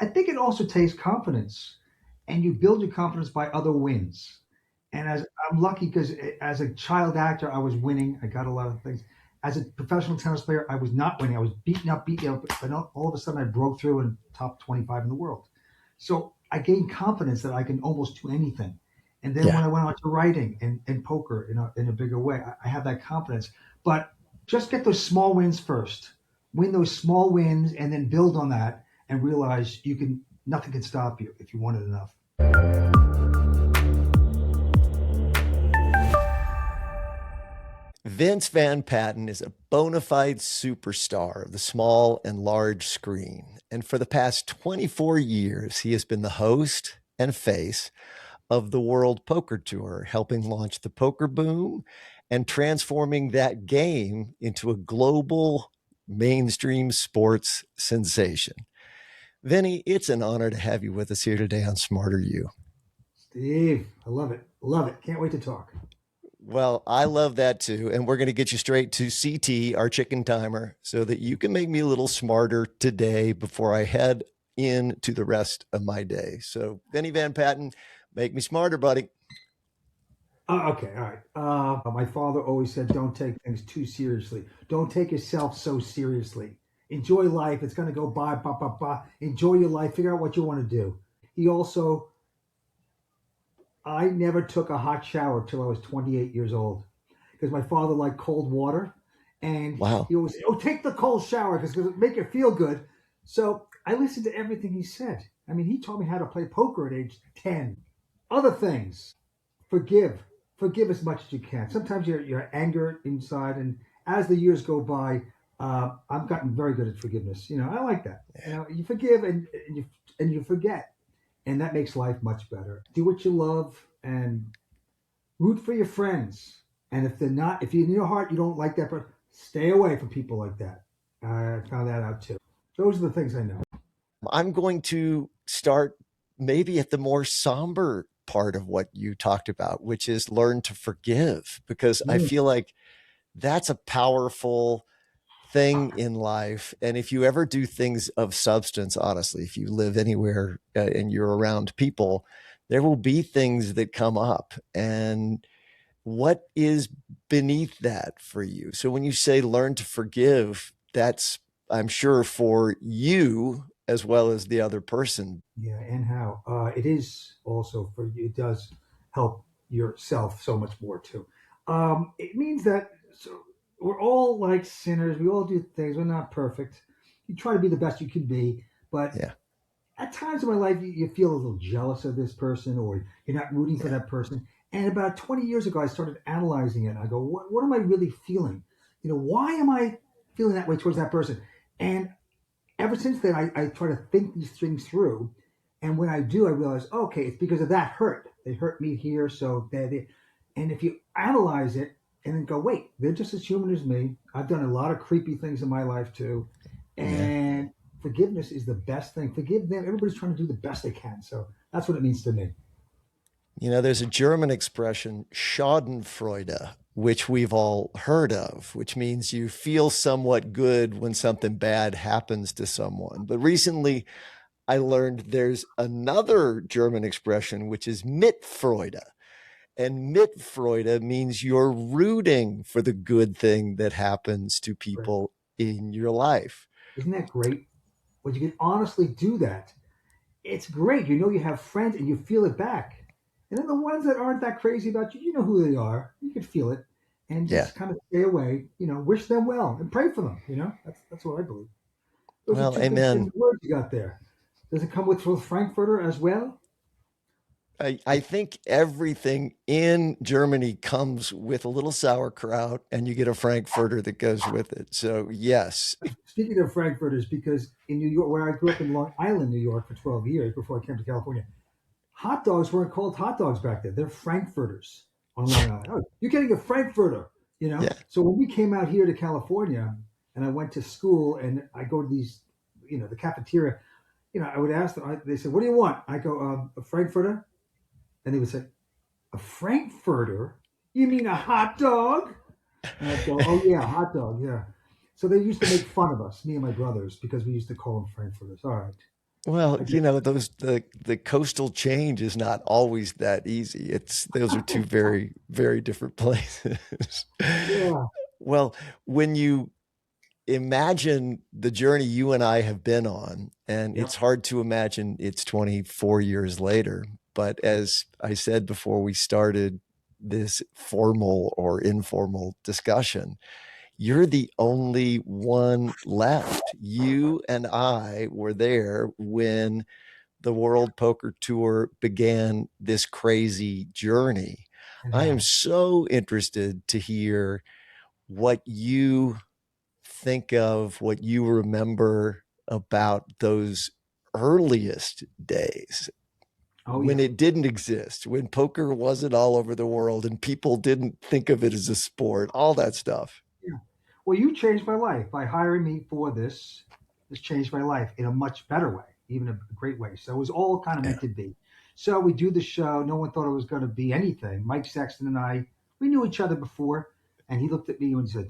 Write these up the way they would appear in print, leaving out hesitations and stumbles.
I think it also takes confidence, and you build your confidence by other wins. And as I'm lucky because as a child actor, I was winning. I got a lot of things. As a professional tennis player, I was not winning. I was beaten up. But all of a sudden, I broke through and top 25 in the world. So I gained confidence that I can almost do anything. And then when Yeah. I went on to writing and poker in a bigger way, I have that confidence. But just get those small wins first. Win those small wins and then build on that and realize you can nothing can stop you if you want it enough. Vince Van Patten is a bona fide superstar of the small and large screen. And for the past 24 years, he has been the host and face of the World Poker Tour, helping launch the poker boom and transforming that game into a global mainstream sports sensation. Vinny, it's an honor to have you with us here today on Smarter You. Steve, I love it. Love it. Can't wait to talk. Well, I love that too. And we're going to get you straight to CT, our chicken timer, so that you can make me a little smarter today before I head into the rest of my day. So, Vinny Van Patten, make me smarter, buddy. Okay, all right. My father always said, don't take things too seriously. Don't take yourself so seriously. Enjoy life. It's going to go by, ba, ba, ba. Enjoy your life. Figure out what you want to do. He also, I never took a hot shower till I was 28 years old because my father liked cold water. And Wow. he always said, oh, take the cold shower because it'll make you feel good. So I listened to everything he said. I mean, he taught me how to play poker at age 10. Other things, forgive. Forgive as much as you can. Sometimes you're anger inside. And as the years go by, I've gotten very good at forgiveness. I like that. You forgive and you forget. And that makes life much better. Do what you love and root for your friends. And if you in your heart you don't like that person, stay away from people like that. I found that out too. Those are the things I know. I'm going to start maybe at the more somber part of what you talked about, which is learn to forgive, because I Mm. feel like that's a powerful thing in life. And if you ever do things of substance, honestly, if you live anywhere and you're around people, there will be things that come up. And what is beneath that for you? So when you say learn to forgive, that's, I'm sure, for you as well as the other person. Yeah, and how it is also for you. It does help yourself so much more too. It means that so we're all like sinners. We all do things. We're not perfect. You try to be the best you can be, but Yeah. at times in my life, you feel a little jealous of this person, or you're not rooting for Yeah. that person. And about 20 years ago, I started analyzing it. I go, what am I really feeling? Why am I feeling that way towards that person? And ever since then, I try to think these things through. And when I do, I realize, okay, it's because of that hurt. They hurt me here, so that it. And if you analyze it and then go, wait, they're just as human as me. I've done a lot of creepy things in my life too. Yeah. And forgiveness is the best thing. Forgive them. Everybody's trying to do the best they can. So that's what it means to me. There's a German expression, Schadenfreude, which we've all heard of, which means you feel somewhat good when something bad happens to someone. But recently, I learned there's another German expression, which is Mitfreude. And Mitfreude means you're rooting for the good thing that happens to Right. people in your life. Isn't that great? When you can honestly do that, it's great. You have friends and you feel it back. And then the ones that aren't that crazy about you, you know who they are. You can feel it, and Yeah. just kind of stay away. Wish them well and pray for them. That's what I believe. Those are Well, two good amen. words you got there. Does it come with Frankfurter as well? I think everything in Germany comes with a little sauerkraut, and you get a Frankfurter that goes with it. So, yes. Speaking of Frankfurters, because in New York, where I grew up in Long Island, New York, for 12 years before I came to California, hot dogs weren't called hot dogs back then. They're Frankfurters on Long Island. Oh, you're getting a Frankfurter, Yeah. So when we came out here to California, and I went to school, and I go to these, the cafeteria, I would ask them. They said, "What do you want?" I go, "A Frankfurter," and they would say, "A Frankfurter? You mean a hot dog?" And I'd go, "Oh yeah, hot dog, yeah." So they used to make fun of us, me and my brothers, because we used to call them Frankfurters. All right. Well, I did. the coastal change is not always that easy. Those are two very, very different places. Yeah. Well, when you imagine the journey you and I have been on, and it's Yep. hard to imagine it's 24 years later. But as I said before we started this formal or informal discussion, you're the only one left. You and I were there when the World Poker Tour began this crazy journey. It I am has. so interested to hear what you think of, what you remember about those earliest days Oh when yeah. it didn't exist, when poker wasn't all over the world and people didn't think of it as a sport, all that stuff. Yeah. Well, you changed my life by hiring me for this. This changed my life in a much better way, even a great way. So it was all kind of Yeah. meant to be. So we do the show. No one thought it was going to be anything. Mike Sexton and I, we knew each other before, and he looked at me and said,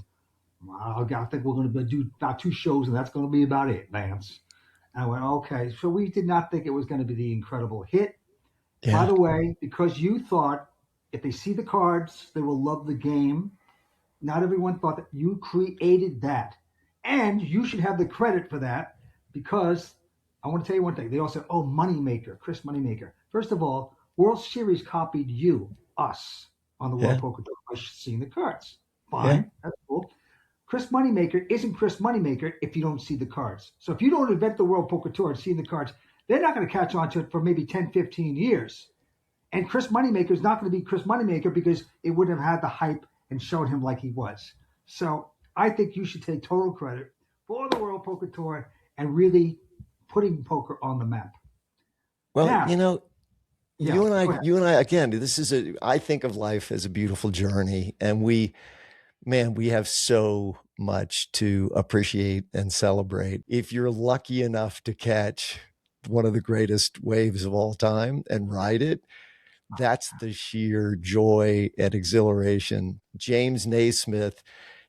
well, I think we're going to do about two shows, and that's going to be about it, Lance. And I went, okay. So we did not think it was going to be the incredible hit. By Yeah. the way, because you thought if they see the cards, they will love the game. Not everyone thought that you created that. And you should have the credit for that because I want to tell you one thing. They all said, oh, Moneymaker, Chris Moneymaker. First of all, World Series copied you, us, on the World Yeah. Poker Tour by seeing the cards. Yeah. Fine. That's cool. Chris Moneymaker isn't Chris Moneymaker if you don't see the cards. So if you don't invent the World Poker Tour and see the cards, they're not going to catch on to it for maybe 10, 15 years. And Chris Moneymaker is not going to be Chris Moneymaker because it wouldn't have had the hype and showed him like he was. So I think you should take total credit for the World Poker Tour and really putting poker on the map. Well, Now, yeah, go ahead. you and I, again, I think of life as a beautiful journey, and we have so much to appreciate and celebrate. If you're lucky enough to catch one of the greatest waves of all time and ride it, that's the sheer joy and exhilaration. James Naismith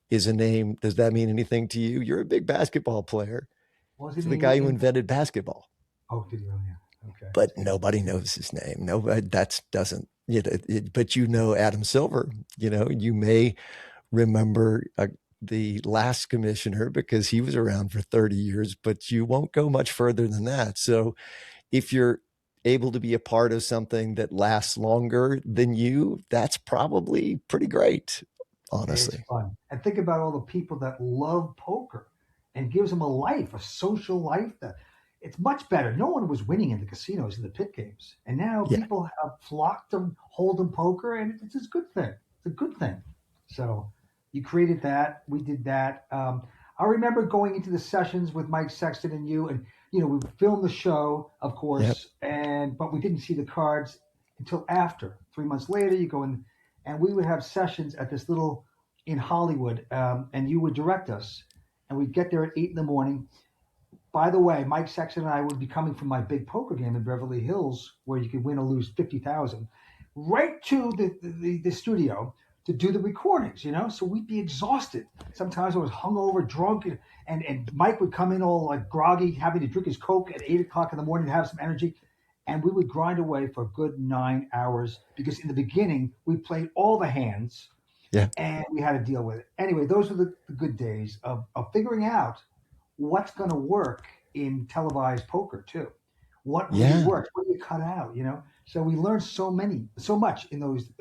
is a name. Does that mean anything to you? You're a big basketball player. Wasn't It's the he guy who in? invented basketball, Oh, did he really? Yeah. Okay, but that's good. nobody knows his name. Nobody, that doesn't, but Adam Silver, you may remember the last commissioner because he was around for 30 years, but you won't go much further than that. So if you're able to be a part of something that lasts longer than you, that's probably pretty great, It's honestly. fun. And think about all the people that love poker and gives them a life, a social life that it's much better. No one was winning in the casinos and the pit games. And now Yeah. people have flocked to Hold'em poker and it's a good thing. It's a good thing. So you created that. We did that. I remember going into the sessions with Mike Sexton and you, and we filmed the show, of Yep. course, but we didn't see the cards until after. 3 months later, you go in, and we would have sessions at this little in Hollywood, and you would direct us, and we'd get there at 8 in the morning. By the way, Mike Sexton and I would be coming from my big poker game in Beverly Hills, where you could win or lose 50,000, right to the studio to do the recordings. So we'd be exhausted. Sometimes I was hungover, drunk, and Mike would come in all like groggy, having to drink his coke at 8 o'clock in the morning to have some energy. And we would grind away for a good 9 hours because in the beginning we played all the hands Yeah. and we had to deal with it. Anyway, those are the good days of figuring out what's going to work in televised poker too. What really Yeah. works? What do you cut out? So we learned so much in those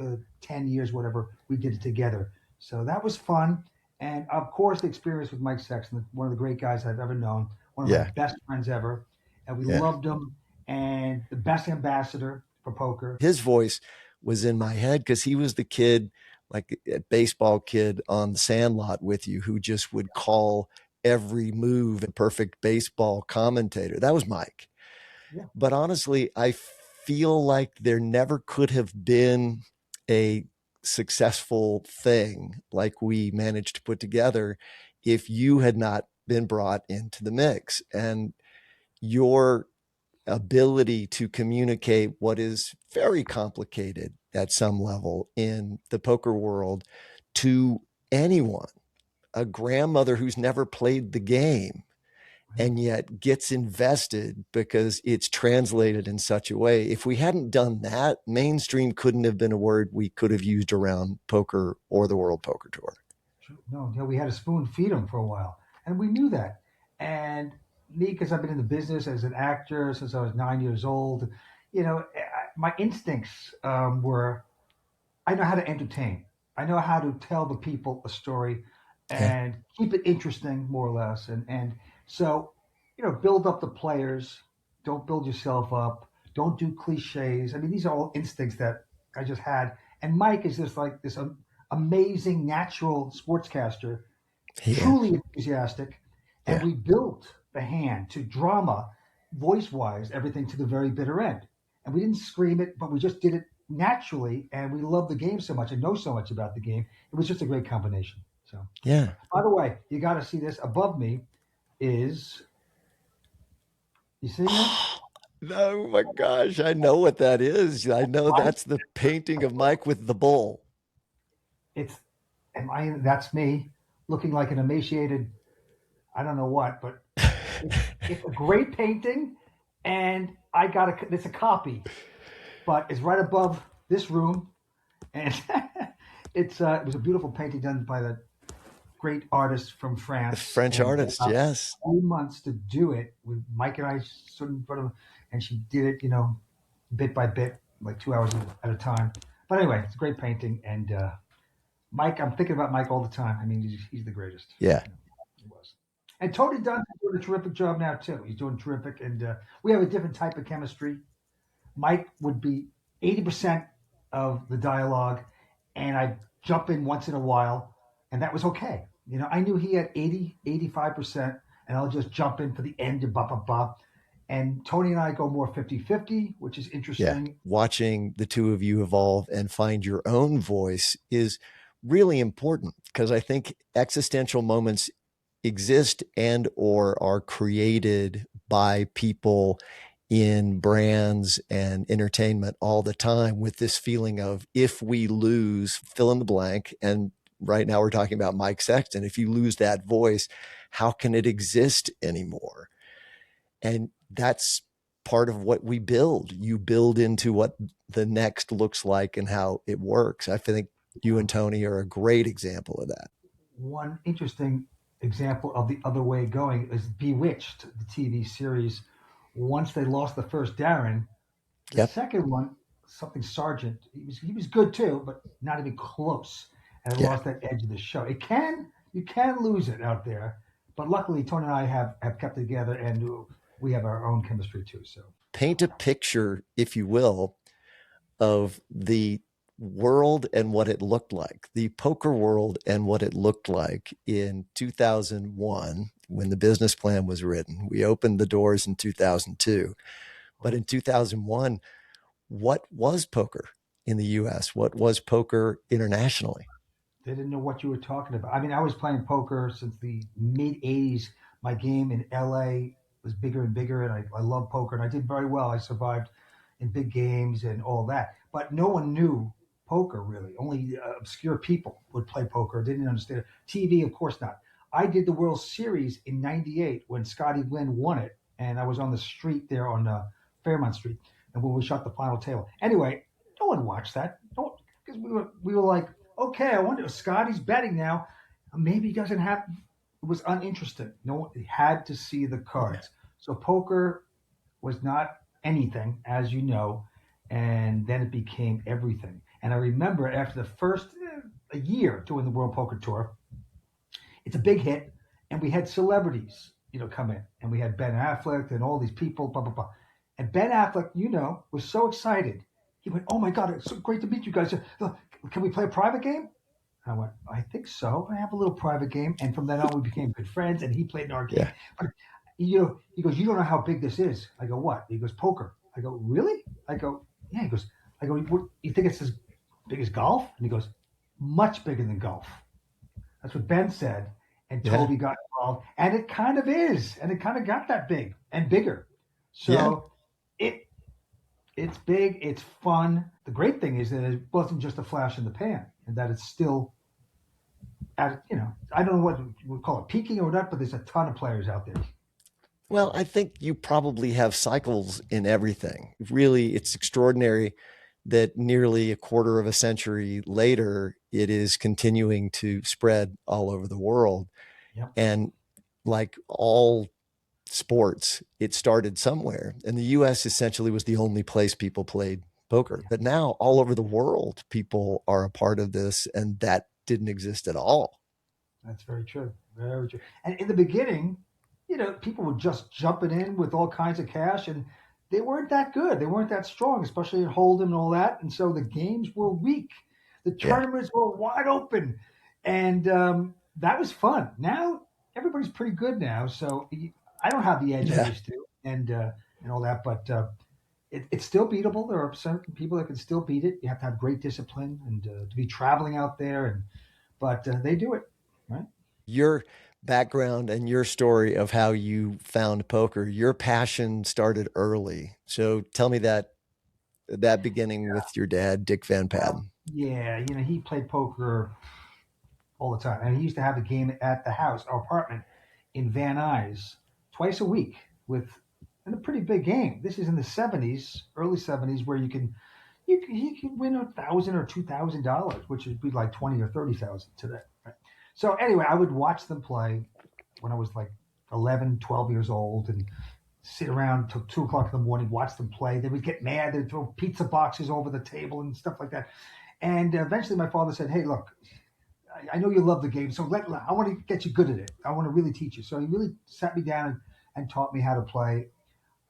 10 years, whatever we did it together. So that was fun, and of course, the experience with Mike Sexton, one of the great guys I've ever known, one of my Yeah. best friends ever, and we Yeah. loved him, and the best ambassador for poker. His voice was in my head because he was the kid, like a baseball kid on the sandlot with you, who just would call every move a perfect baseball commentator. That was Mike. Yeah, But honestly, I feel like there never could have been a successful thing like we managed to put together if you had not been brought into the mix. And your ability to communicate what is very complicated at some level in the poker world to anyone, a grandmother who's never played the game, and yet gets invested because it's translated in such a way. If we hadn't done that, mainstream couldn't have been a word we could have used around poker or the World Poker Tour. No, we had to spoon feed them for a while, and we knew that. And me, because I've been in the business as an actor since I was 9 years old, my instincts were I know how to entertain. I know how to tell the people a story Yeah. and keep it interesting, more or less. And so, build up the players. Don't build yourself up. Don't do cliches. I mean, these are all instincts that I just had. And Mike is just like this amazing natural sportscaster, Yeah. truly enthusiastic. And Yeah. we built the hand to drama, voice wise, everything to the very bitter end. And we didn't scream it, but we just did it naturally. And we love the game so much and know so much about the game. It was just a great combination. So, Yeah. by the way, you got to see this above me is, you see that? Oh my gosh, I know what that is. I know that's the painting of Mike with the bull. It's, that's me looking like an emaciated, I don't know what, but it's a great painting. And it's a copy, but it's right above this room. And it was a beautiful painting done by the great artist from The France. French And artist, yes. 2 months to do it. With Mike and I stood in front of her, and she did it, bit by bit, like 2 hours at a time. But anyway, it's a great painting. And Mike, I'm thinking about Mike all the time. I mean, he's the greatest. Yeah. He was. And Tony Dunn's doing a terrific job now too. He's doing terrific, and we have a different type of chemistry. Mike would be 80% of the dialogue, and I'd jump in once in a while, and that was okay. I knew he had 80, 85%, and I'll just jump in for the end of blah, blah, blah. And Tony and I go more 50-50, which is interesting. Yeah. Watching the two of you evolve and find your own voice is really important, because I think existential moments exist and or are created by people in brands and entertainment all the time, with this feeling of, if we lose fill in the blank, and right now we're talking about Mike Sexton, if you lose that voice, how can it exist anymore? And that's part of what we build. You build into what the next looks like and how it works. I think you and Tony are a great example of that. One interesting example of the other way going is Bewitched, the TV series. Once they lost the first Darren, the Yep. second one, something Sergeant, he was good too, but not even close. And it Yeah. lost that edge of the show. You can lose it out there, but luckily Tony and I have kept it together, and we have our own chemistry too. So Paint a picture, if you will, of the world and what it looked like, the poker world and what it looked like in 2001 when the business plan was written. We opened the doors in 2002, but in 2001, what was poker in the US? What was poker internationally? they didn't know what you were talking about. I mean, I was playing poker since the mid '80s. My game in LA was bigger and bigger, and I love poker, and I did very well. I survived in big games and all that, but no one knew poker really. Only obscure people would play poker. Didn't understand it. TV, of course not. I did the World Series in '98 when Scotty Gwynn won it, and I was on the street there on Fairmont Street, and when we shot the final table. Anyway, no one watched that. No, because we were like, okay, I wonder if Scotty's betting now. Maybe he doesn't have. It was uninteresting. No one had to see the cards. So poker was not anything, as you know, and then it became everything. And I remember after the first a year doing the World Poker Tour, it's a big hit, and we had celebrities, come in, and we had Ben Affleck and all these people, blah blah blah. And Ben Affleck, was so excited. He went, "Oh my God, it's so great to meet you guys. Can we play a private game?" I went, "I think so. I have a little private game." And from then on, we became good friends, and he played in our game. Yeah. But he goes, "You don't know how big this is." I go, "What?" He goes, "Poker." I go, "Really?" I go, "Yeah." He goes, "I go, what, you think it's as big as golf?" And he goes, "Much bigger than golf." That's what Ben said. And Yeah. Toby got involved, and it kind of is, and it kind of got that big and bigger. So it's big, it's fun. The great thing is that it wasn't just a flash in the pan, and that it's still at, I don't know what we call it, peaking or not, but there's a ton of players out there. Well, I think you probably have cycles in everything. Really, it's extraordinary that nearly a quarter of a century later, it is continuing to spread all over the world. Yep. And like all sports, it started somewhere. And the US essentially was the only place people played poker. Yeah, But now all over the world, people are a part of this, and that didn't exist at all. that's very true. Very true. And in the beginning, people were just jumping in with all kinds of cash, and they weren't that good. They weren't that strong, especially in Hold'em and all that. And so the games were weak. The Yeah. tournaments were wide open, and that was fun. Now everybody's pretty good now, so I don't have the edge I Yeah. used to, and all that. But it's still beatable. There are certain people that can still beat it. You have to have great discipline and to be traveling out there, but they do it, right? Your background and your story of how you found poker, your passion started early. So tell me that beginning with your dad, Dick Van Well, Patten. yeah, he played poker all the time, and he used to have a game at the house, our apartment in Van Nuys, twice a week with and a pretty big game. This is in the '70s, early '70s, where you can win $1,000 or $2,000, which would be like 20 or 30,000 today. Right? So anyway, I would watch them play when I was like 11, 12 years old, and sit around till 2 o'clock in the morning, watch them play. They would get mad. They'd throw pizza boxes over the table and stuff like that. And eventually, my father said, "Hey, look, I know you love the game, so I want to get you good at it. I want to really teach you." So he really sat me down and taught me how to play.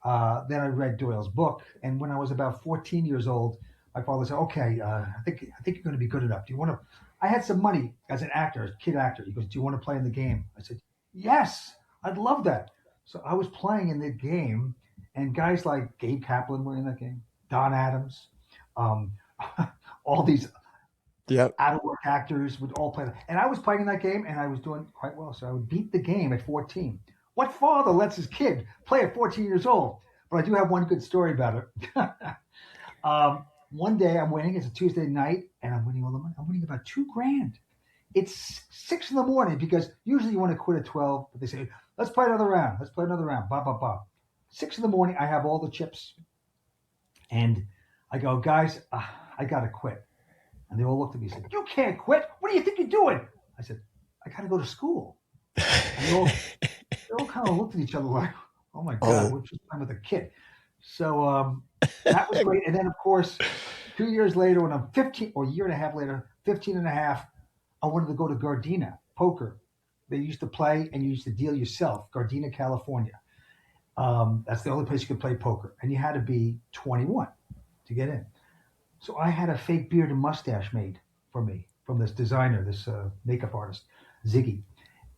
Then I read Doyle's book, and when I was about 14 years old, my father said, "Okay, I think you're going to be good enough. Do you want to?" I had some money as an actor, as a kid actor. He goes, "Do you want to play in the game?" I said, "Yes, I'd love that." So I was playing in the game, and guys like Gabe Kaplan were in that game, Don Adams, um, all these Yep. out of work actors would all play that. And I was playing in that game, and I was doing quite well. So I would beat the game at 14. What father lets his kid play at 14 years old? But I do have one good story about it. One day I'm winning. It's a Tuesday night, and I'm winning all the money. I'm winning about 2 grand. It's 6 in the morning because usually you want to quit at 12, but they say, "Let's play another round. Let's play another round." Blah blah blah. 6 in the morning, I have all the chips, and I go, "Guys, I gotta quit." And they all looked at me and said, "You can't quit. What do you think you're doing?" I said, "I got to go to school." And they all kind of looked at each other like, "Oh my God, Oh, we're just playing with a kid." So that was great. And then, of course, 2 years later, when I'm 15, or a year and a half later, 15 and a half, I wanted to go to Gardena Poker. They used to play and you used to deal yourself, Gardena, California. That's the only place you could play poker. And you had to be 21 to get in. So I had a fake beard and mustache made for me from this designer, this makeup artist, Ziggy.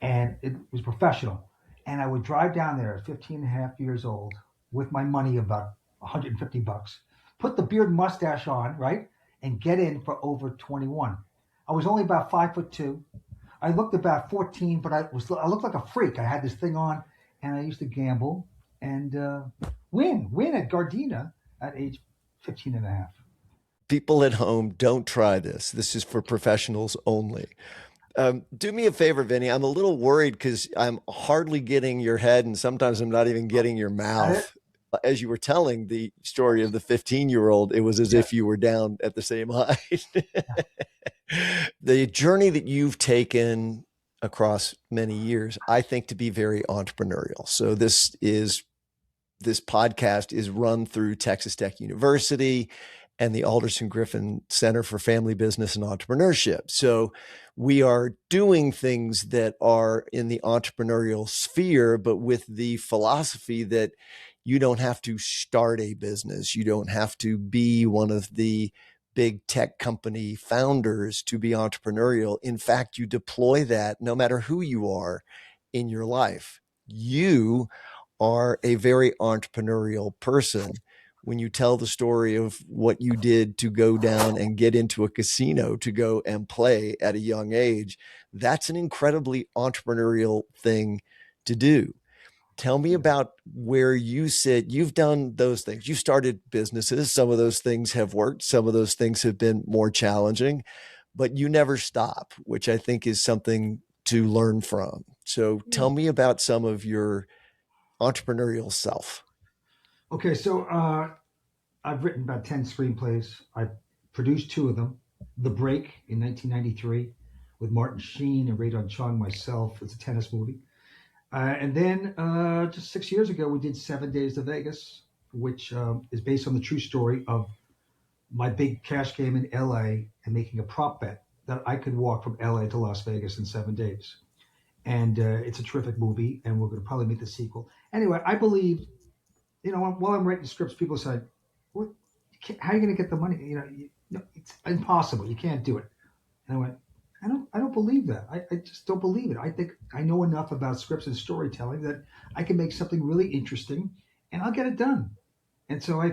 And it was professional. And I would drive down there at 15 and a half years old with my money, about 150 bucks, put the beard and mustache on, right? And get in for over 21. I was only about 5'2". I looked about 14, but I looked like a freak. I had this thing on, and I used to gamble and win at Gardena at age 15 and a half. people at home, don't try this. This is for professionals only. Do me a favor, Vinny. I'm a little worried because I'm hardly getting your head, and sometimes I'm not even getting your Got it? mouth. As you were telling the story of the 15-year-old, it was as Yeah. if you were down at the same height. The journey that you've taken across many years, I think, to be very entrepreneurial. So this podcast is run through Texas Tech University and the Alderson Griffin Center for Family Business and Entrepreneurship. So we are doing things that are in the entrepreneurial sphere, but with the philosophy that you don't have to start a business. You don't have to be one of the big tech company founders to be entrepreneurial. In fact, you deploy that no matter who you are in your life. You are a very entrepreneurial person. When you tell the story of what you did to go down and get into a casino to go and play at a young age, that's an incredibly entrepreneurial thing to do. Tell me about where you sit. You've done those things. You started businesses. Some of those things have worked. Some of those things have been more challenging, but you never stop, which I think is something to learn from. So Yeah. tell me about some of your entrepreneurial self? Okay, so I've written about 10 screenplays. I produced two of them. The Break in 1993 with Martin Sheen and Radon Chung, myself. It's a tennis movie. And then just 6 years ago, we did 7 Days to Vegas, which is based on the true story of my big cash game in LA and making a prop bet that I could walk from LA to Las Vegas in 7 days. And it's a terrific movie, and we're going to probably make the sequel. Anyway, I believe, while I'm writing scripts, people say, "What? How are you going to get the money? No, it's impossible. You can't do it." And I went, I don't believe that. I just don't believe it. I think I know enough about scripts and storytelling that I can make something really interesting, and I'll get it done. And so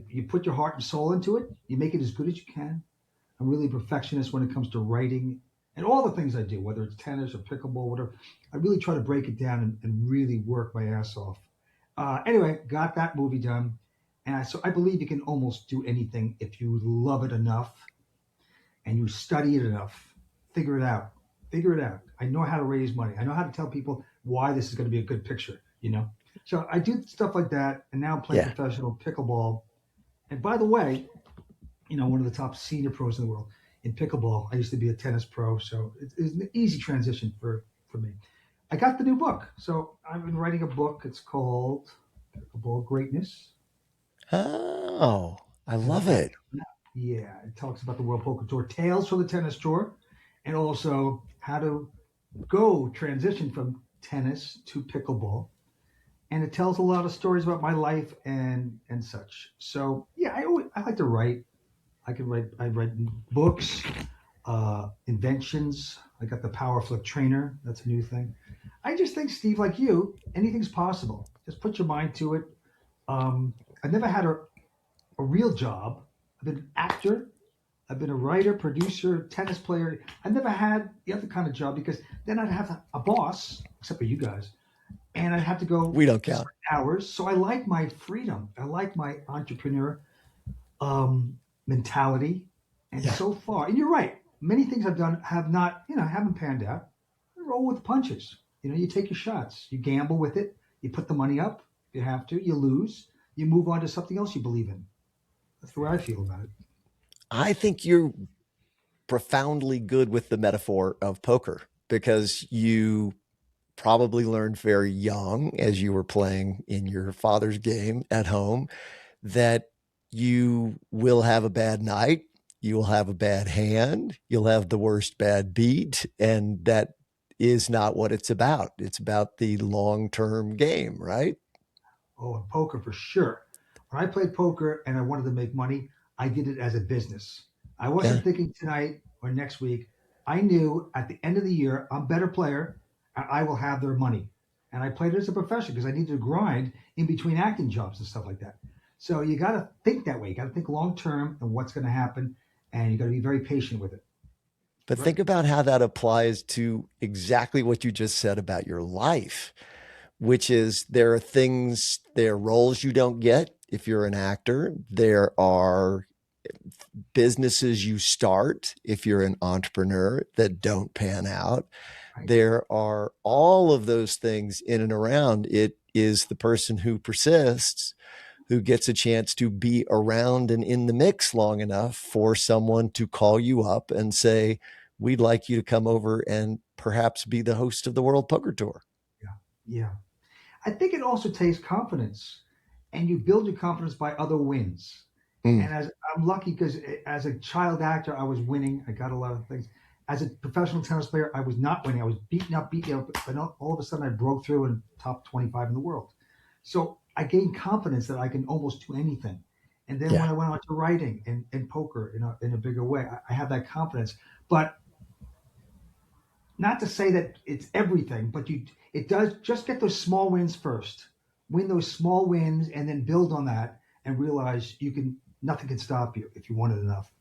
you put your heart and soul into it. You make it as good as you can. I'm really a perfectionist when it comes to writing and all the things I do, whether it's tennis or pickleball, whatever. I really try to break it down and really work my ass off. Anyway, got that movie done. So I believe you can almost do anything if you love it enough and you study it enough. Figure it out. Figure it out. I know how to raise money. I know how to tell people why this is going to be a good picture. So I do stuff like that. And now I'm playing Yeah. professional pickleball. And by the way, one of the top senior pros in the world in pickleball. I used to be a tennis pro, so it's an easy transition for me. I got the new book, so I've been writing a book. It's called Pickleball Greatness. Oh, I And love that's it. yeah, it talks about the World Poker Tour, tales from the tennis tour, and also how to go transition from tennis to pickleball. And it tells a lot of stories about my life and such. So yeah, I like to write. I can write. I write books, inventions. I got the Power Flip Trainer. That's a new thing. I just think, Steve, like you, anything's possible. Just put your mind to it. I've never had a real job. I've been an actor. I've been a writer, producer, tennis player. I've never had the other kind of job because then I'd have a boss, except for you guys, and I'd have to go We don't count. certain hours. So I like my freedom. I like my entrepreneur mentality. And Yeah. so far, and you're right, many things I've done have not, haven't panned out. You roll with the punches. You take your shots. You gamble with it. You put the money up if you have to. You lose. You move on to something else you believe in. That's the way I feel about it. I think you're profoundly good with the metaphor of poker because you probably learned very young as you were playing in your father's game at home that you will have a bad night, you will have a bad hand, you'll have the worst bad beat, and that is not what it's about. It's about the long-term game, right? Oh, and poker for sure. When I played poker and I wanted to make money, I did it as a business. I Yeah. wasn't thinking tonight or next week. I knew at the end of the year, I'm a better player and I will have their money. And I played it as a profession because I needed to grind in between acting jobs and stuff like that. So you got to think that way. You got to think long term and what's going to happen. And you got to be very patient with it. But Right? think about how that applies to exactly what you just said about your life, which is there are roles you don't get if you're an actor. There are businesses you start if you're an entrepreneur that don't pan out. Right. There are all of those things in and around. It is the person who persists who gets a chance to be around and in the mix long enough for someone to call you up and say, we'd like you to come over and perhaps be the host of the World Poker Tour. Yeah. Yeah. I think it also takes confidence, and you build your confidence by other wins. Mm, And as I'm lucky because as a child actor, I was winning. I got a lot of things. As a professional tennis player, I was not winning. I was beaten up. But all of a sudden, I broke through in top 25 in the world. So I gained confidence that I can almost do anything. And then when yeah. I went on to writing and poker in a bigger way, I have that confidence. But not to say that it's everything, but it does just get those small wins first. Win those small wins and then build on that and realize nothing can stop you if you want it enough.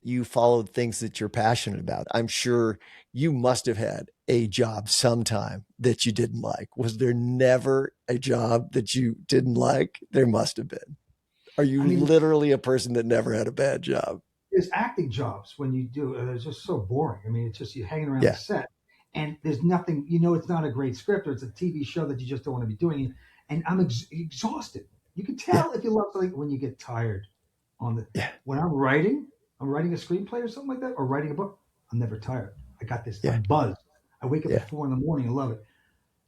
You followed things that you're passionate about. I'm sure you must have had a job sometime that you didn't like. Was there never a job that you didn't like? There must have been. Are you I mean, literally a person that never had a bad job? there's acting jobs when you do, they're just so boring. I mean, it's just you hanging around the Yeah. set. and there's nothing, it's not a great script or it's a TV show that you just don't want to be doing. And I'm exhausted. You can Yeah. tell if you love something when you get tired Yeah. when I'm writing a screenplay or something like that, or writing a book. I'm never tired. I got this. Yeah. I'm buzzed. I wake up Yeah. at 4 in the morning. I love it.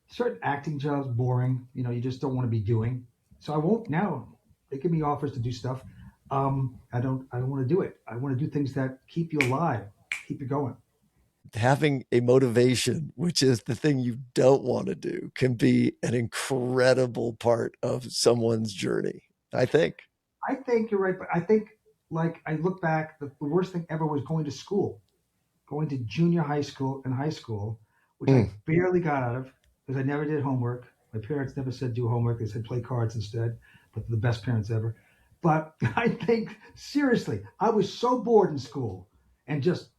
Certain acting jobs, boring. You just don't want to be doing. So I won't now. They give me offers to do stuff. I don't. I don't want to do it. I want to do things that keep you alive, keep you going. Having a motivation, which is the thing you don't want to do, can be an incredible part of someone's journey, I think. I think you're right, but I think, like, I look back, the worst thing ever was going to school, going to junior high school and high school, which I Mm. barely got out of because I never did homework. My parents never said do homework; they said play cards instead. But they're the best parents ever. But I think, seriously, I was so bored in school and just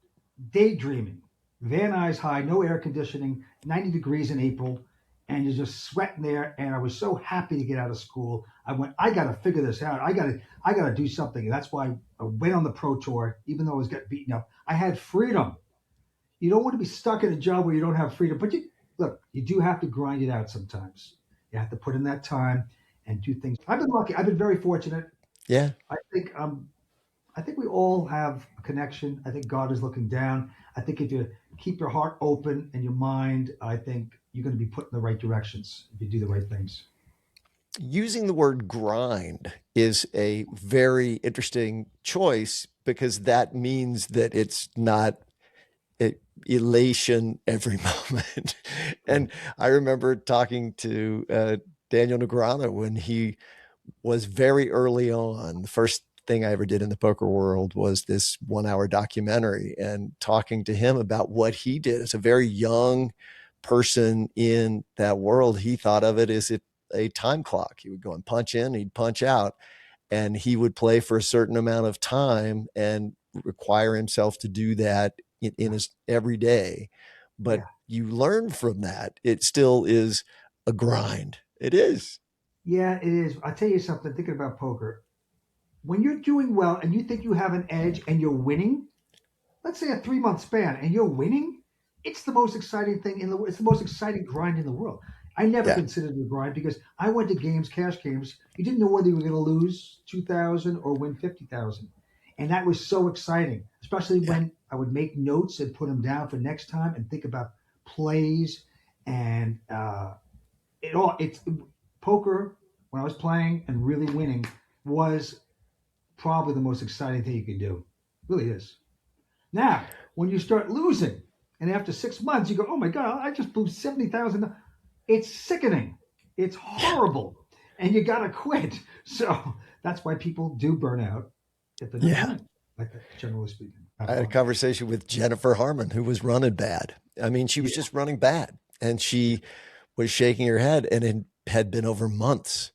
daydreaming. Van Nuys high, no air conditioning, 90 degrees in April, and you're just sweating there. And I was so happy to get out of school. I went, I got to figure this out. I got to do something. And that's why I went on the pro tour, even though I was getting beaten up. I had freedom. You don't want to be stuck in a job where you don't have freedom. But look, you do have to grind it out sometimes. You have to put in that time and do things. I've been lucky. I've been very fortunate. Yeah. I think we all have a connection. I think God is looking down. I think if you keep your heart open and your mind, I think you're going to be put in the right directions if you do the right things. Using the word grind is a very interesting choice because that means that it's not elation every moment. And I remember talking to Daniel Negreanu when he was very early on. The first thing I ever did in the poker world was this 1 hour documentary, and talking to him about what he did as a very young person in that world. He thought of it as a time clock. He would go and punch in, he'd punch out, and he would play for a certain amount of time and require himself to do that in his every day. But Yeah. you learn from that. It still is a grind. It is. Yeah, it is. I'll tell you something, thinking about poker. When you're doing well and you think you have an edge and you're winning, let's say a 3 month span, and you're winning, it's the most exciting thing it's the most exciting grind in the world. I never Yeah. considered it a grind because I went to games, cash games. You didn't know whether you were going to lose 2,000 or win 50,000. And that was so exciting, especially Yeah. when I would make notes and put them down for next time and think about plays and it's poker when I was playing and really winning was probably the most exciting thing you can do. It really is. Now, when you start losing, and after 6 months you go, "Oh my God, I just blew 70,000." It's sickening. It's horrible, and you gotta quit. So that's why people do burn out if they're not Yeah. winning. Like that, generally speaking. I had a conversation with Jennifer Harmon, who was running bad. I mean, she was just running bad, and she was shaking her head, and it had been over months.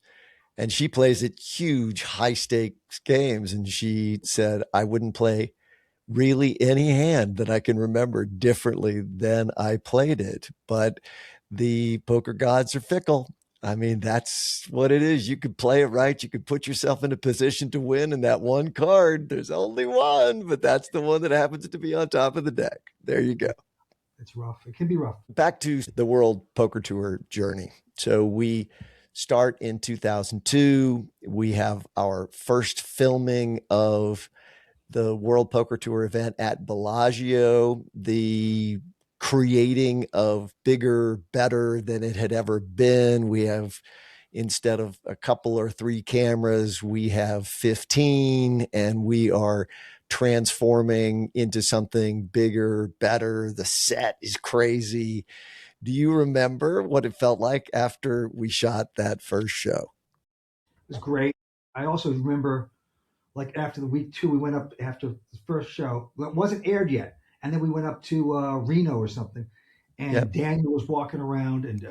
And she plays at huge, high stakes games. And she said, I wouldn't play really any hand that I can remember differently than I played it. But the poker gods are fickle. I mean, that's what it is. You could play it right. You could put yourself in a position to win. And that one card, there's only one, but that's the one that happens to be on top of the deck. There you go. It's rough. It can be rough. Back to the World Poker Tour journey. So we start in 2002. We have our first filming of the World Poker Tour event at Bellagio, the creating of bigger, better than it had ever been. We have, instead of a couple or three cameras, we have 15, and we are transforming into something bigger, better. The set is crazy. Do you remember what it felt like after we shot that first show? It was great. I also remember, like, after the week two, we went up after the first show. Well, it wasn't aired yet, and then we went up to Reno or something, and Yep. Daniel was walking around, and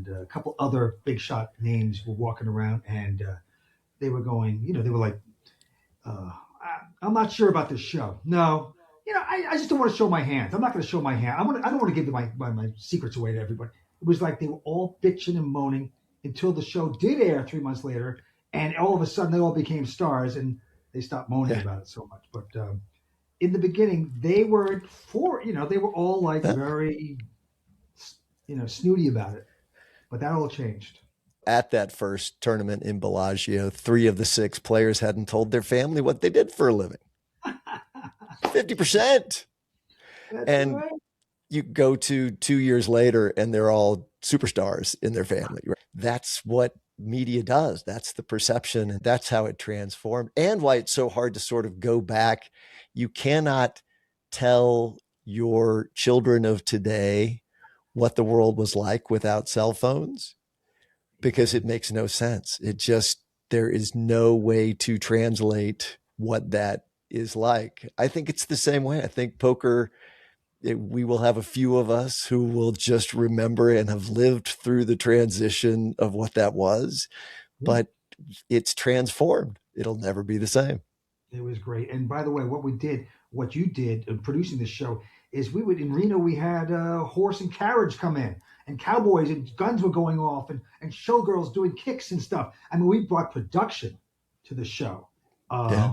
a couple other big shot names were walking around, and they were going, they were like, I'm not sure about this show. No, I just don't want to show my hands. I'm not going to show my hand. I don't want to give my secrets away to everybody. It was like they were all bitching and moaning until the show did air 3 months later, and all of a sudden they all became stars and they stopped moaning about it so much. But in the beginning, they were they were all like Yeah. very, snooty about it. But that all changed. At that first tournament in Bellagio, 3 of the 6 players hadn't told their family what they did for a living. 50%. That's And right. you go to 2 years later and they're all superstars in their family. That's what media does. That's the perception. And that's how it transformed, and why it's so hard to sort of go back. You cannot tell your children of today what the world was like without cell phones, because it makes no sense. There is no way to translate what that is like. I think it's the same way. I think poker, we will have a few of us who will just remember and have lived through the transition of what that was, Yeah. but it's transformed. It'll never be the same. It was great. And by the way, what you did in producing the show is in Reno, we had horse and carriage come in, and cowboys and guns were going off, and showgirls doing kicks and stuff. I mean, we brought production to the show. Yeah.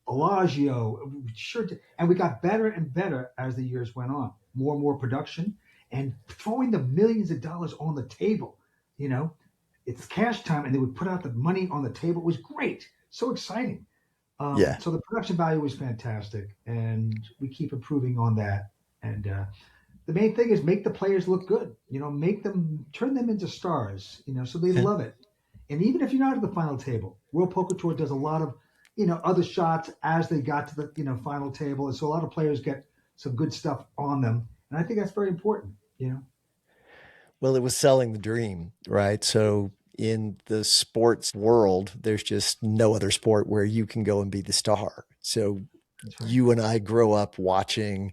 Bellagio, sure did. And we got better and better as the years went on. More and more production, and throwing the millions of dollars on the table. You know, it's cash time, and they would put out the money on the table. It was great, so exciting. Yeah. So the production value was fantastic, and we keep improving on that. And the main thing is make the players look good. Turn them into stars. So they Yeah. love it. And even if you're not at the final table, World Poker Tour does a lot of other shots as they got to the final table, and so a lot of players get some good stuff on them, and I think that's very important. Well, it was selling the dream, right? So in the sports world, there's just no other sport where you can go and be the star. So That's right. you and I grow up watching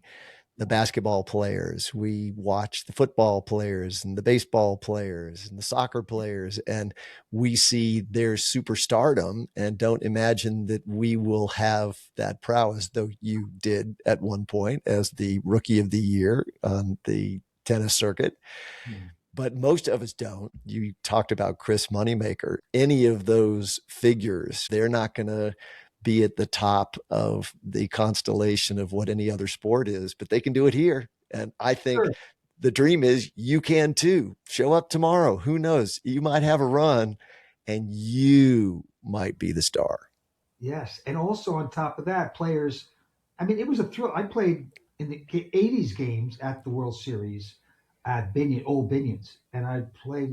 the basketball players. We watch the football players and the baseball players and the soccer players, and we see their superstardom and don't imagine that we will have that prowess, though you did at one point as the rookie of the year on the tennis circuit. Yeah. But most of us don't. You talked about Chris Moneymaker. Any of those figures, they're not going to be at the top of the constellation of what any other sport is, but they can do it here. And I think Sure. the dream is you can too. Show up tomorrow. Who knows? You might have a run and you might be the star. Yes, and also on top of that, players. I mean, it was a thrill. I played in the '80s games at the World Series at Old Binions, and I played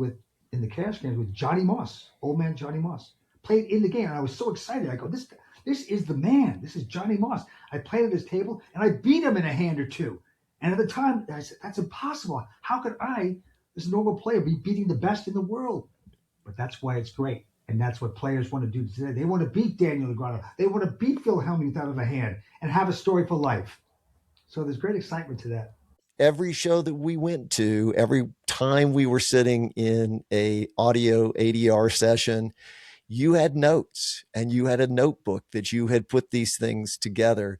in the cash games with Johnny Moss, old man Johnny Moss. Played in the game, and I was so excited. I go, this is the man. This is Johnny Moss. I played at his table, and I beat him in a hand or two. And at the time, I said, that's impossible. How could I, this normal player, be beating the best in the world? But that's why it's great. And that's what players want to do today. They want to beat Daniel Negreanu. They want to beat Phil Hellmuth out of a hand and have a story for life. So there's great excitement to that. Every show that we went to, every time we were sitting in a audio ADR session, you had notes and you had a notebook that you had put these things together.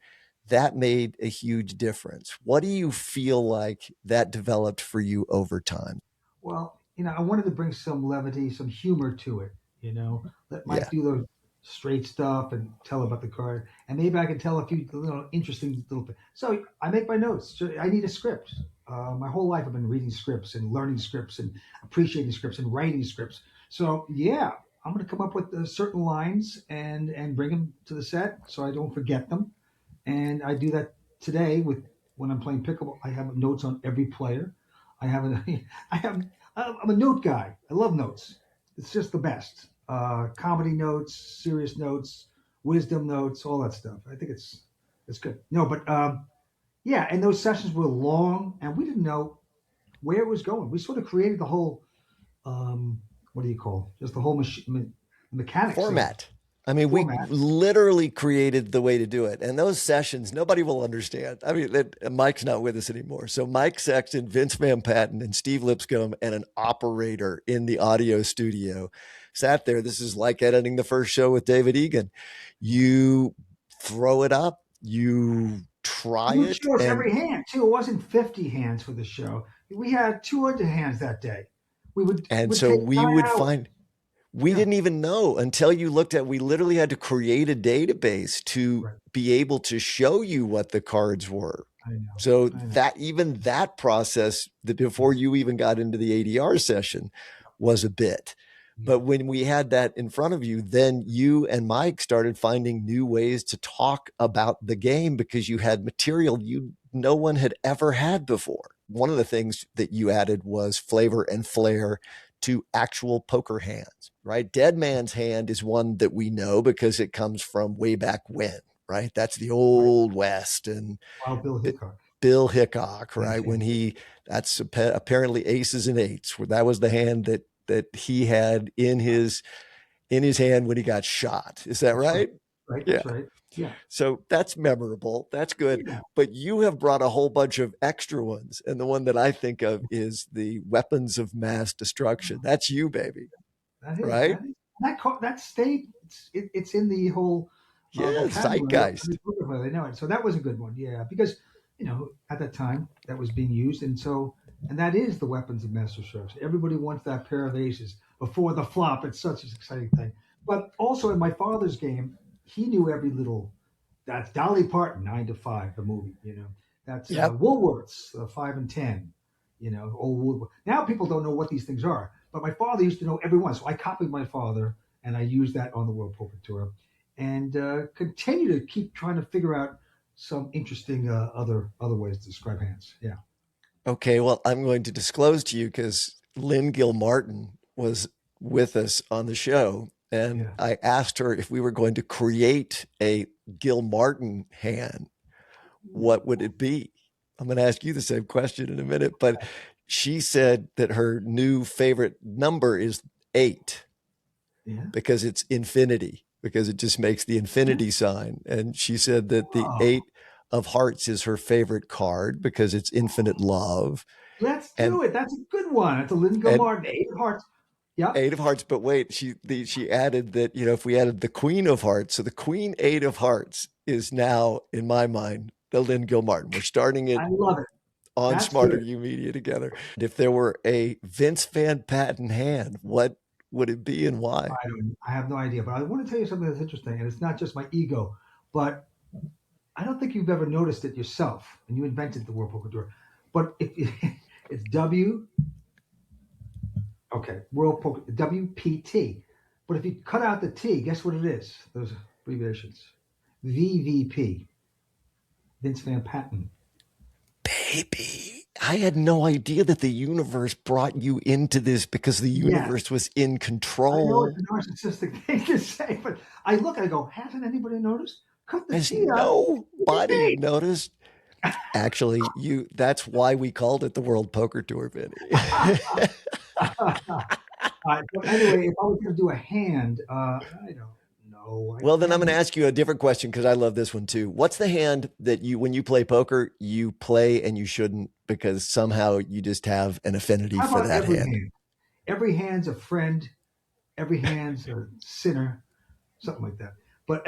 That made a huge difference. What do you feel like that developed for you over time? Well, I wanted to bring some levity, some humor to it. Let Yeah. Mike do the straight stuff and tell about the card, and maybe I can tell a few little interesting little things. So I make my notes. So I need a script. My whole life I've been reading scripts and learning scripts and appreciating scripts and writing scripts. So yeah, I'm going to come up with certain lines and bring them to the set so I don't forget them. And I do that today with when I'm playing pickleball. I have notes on every player. I have I have I'm a note guy. I love notes. It's just the best. Comedy notes, serious notes, wisdom notes, all that stuff. I think it's good. No, but yeah, and those sessions were long, and we didn't know where it was going. We sort of created the whole what do you call just the whole mechanics of Format. I mean, we format. literally created the way to do it. And those sessions, nobody will understand. I mean, Mike's not with us anymore. So Mike Sexton, Vince Van Patten, and Steve Lipscomb, and an operator in the audio studio sat there. This is like editing the first show with David Egan. You throw it up, you try You would it, show us and every hand too. It wasn't 50 hands for the show. We had 200 hands that day. We would and would so take we 9 would hours. find we Yeah. didn't even know until you looked at, we literally had to create a database to Right. be able to show you what the cards were. I know. So I know. that even that process that before you even got into the ADR session was a bit. Yeah. But when we had that in front of you, then you and Mike started finding new ways to talk about the game because you had material no one had ever had before. One of the things that you added was flavor and flair to actual poker hands, right? Dead Man's Hand is one that we know because it comes from way back when, right? That's the Right. old West and Wild Bill Hickok. Bill Hickok, Man's right? When Hand. that's apparently aces and eights. That was the hand that he had in his hand when he got shot. Is that That's right. right? Right. Yeah. That's right. Yeah. So that's memorable. That's good. Yeah. But you have brought a whole bunch of extra ones. And the one that I think of is the weapons of mass destruction. That's you, baby. That is. Right? That is. That stayed. It's in the whole Yeah. vocabulary of Zeitgeist. every poker player. They know it. So that was a good one. Yeah, because at that time that was being used, and that is the weapons of mass destruction. Everybody wants that pair of aces before the flop. It's such an exciting thing. But also in my father's game, he knew every little. That's Dolly Parton, 9 to 5, the movie. That's Yep. Woolworths, 5 and 10. Old Woolworth. Now people don't know what these things are, but my father used to know every one. So I copied my father, and I used that on the World Poker Tour, and continue to keep trying to figure out some interesting other ways to describe hands. Yeah. Okay. Well, I'm going to disclose to you because Lynn Gilmartin was with us on the show. And Yeah. I asked her if we were going to create a Gilmartin hand, what would it be? I'm going to ask you the same question in a minute, but she said that her new favorite number is 8 Yeah. because it's infinity, because it just makes the infinity Yeah. sign. And she said that the Oh, 8 of hearts is her favorite card because it's infinite love. let's And do it. That's a good one. It's a Lynn and Martin, 8 of hearts. Yep. 8 of hearts, but wait, she added that, if we added the queen of hearts, so the queen 8 of hearts is now in my mind the Lynn Gilmartin. We're starting it I love it. on That's Smarter good. U Media together. If there were a Vince Van Patten hand, what would it be and why? I have no idea, but I want to tell you something that's interesting, and it's not just my ego, but I don't think you've ever noticed it yourself, and you invented the World Poker Tour. But if it's World Poker WPT. But if you cut out the T, guess what it is? Those abbreviations. VVP. Vince Van Patten. Baby, I had no idea that the universe brought you into this because the Yes. universe was in I know it's control. a narcissistic thing to say, but I look and I go, hasn't anybody noticed? Cut the Has T out. nobody VVP. noticed? Actually, that's why we called it the World Poker Tour, Vinny. But anyway, if I was going to do a hand, I don't know. Well, then I'm going to ask you a different question because I love this one too. What's the hand that when you play poker, you play and you shouldn't because somehow you just have an affinity How for about that every hand? hand? Every hand's a friend. Every hand's a sinner, something like that. But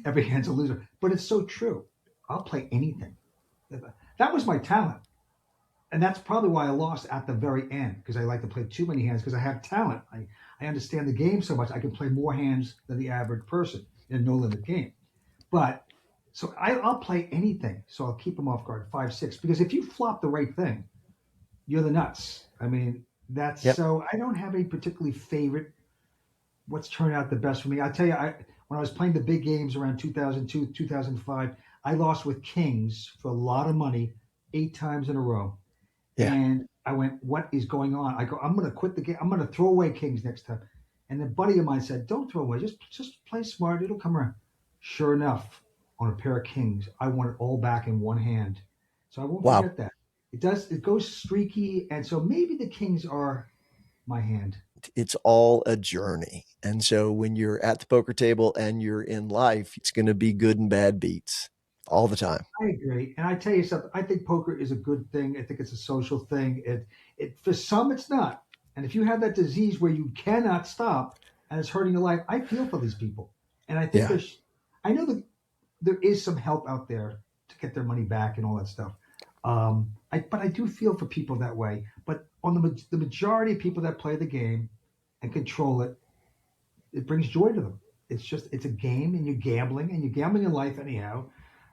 every hand's a loser. But it's so true. I'll play anything. That was my talent. And that's probably why I lost at the very end, because I like to play too many hands because I have talent. I understand the game so much. I can play more hands than the average person in a no limit game. But so I'll play anything. So I'll keep them off guard, 5, 6. Because if you flop the right thing, you're the nuts. I mean, that's Yep. so I don't have a particularly favorite what's turned out the best for me. I tell you, when I was playing the big games around 2002, 2005, I lost with kings for a lot of money 8 times in a row. Yeah. And I went, what is going on? I go, I'm going to quit the game. I'm going to throw away kings next time. And a buddy of mine said, don't throw away. Just play smart. It'll come around. Sure enough, on a pair of kings, I won it all back in one hand. So I won't Wow. forget that. It goes streaky. And so maybe the kings are my hand. It's all a journey. And so when you're at the poker table and you're in life, it's going to be good and bad beats all the time. I agree. And I tell you something, I think poker is a good thing. I think it's a social thing. It for some it's not. And if you have that disease where you cannot stop and it's hurting your life, I feel for these people. And I think Yeah. I know that there is some help out there to get their money back and all that stuff. But I do feel for people that way. But on the majority of people that play the game and control it, it brings joy to them. It's a game, and you're gambling in life anyhow.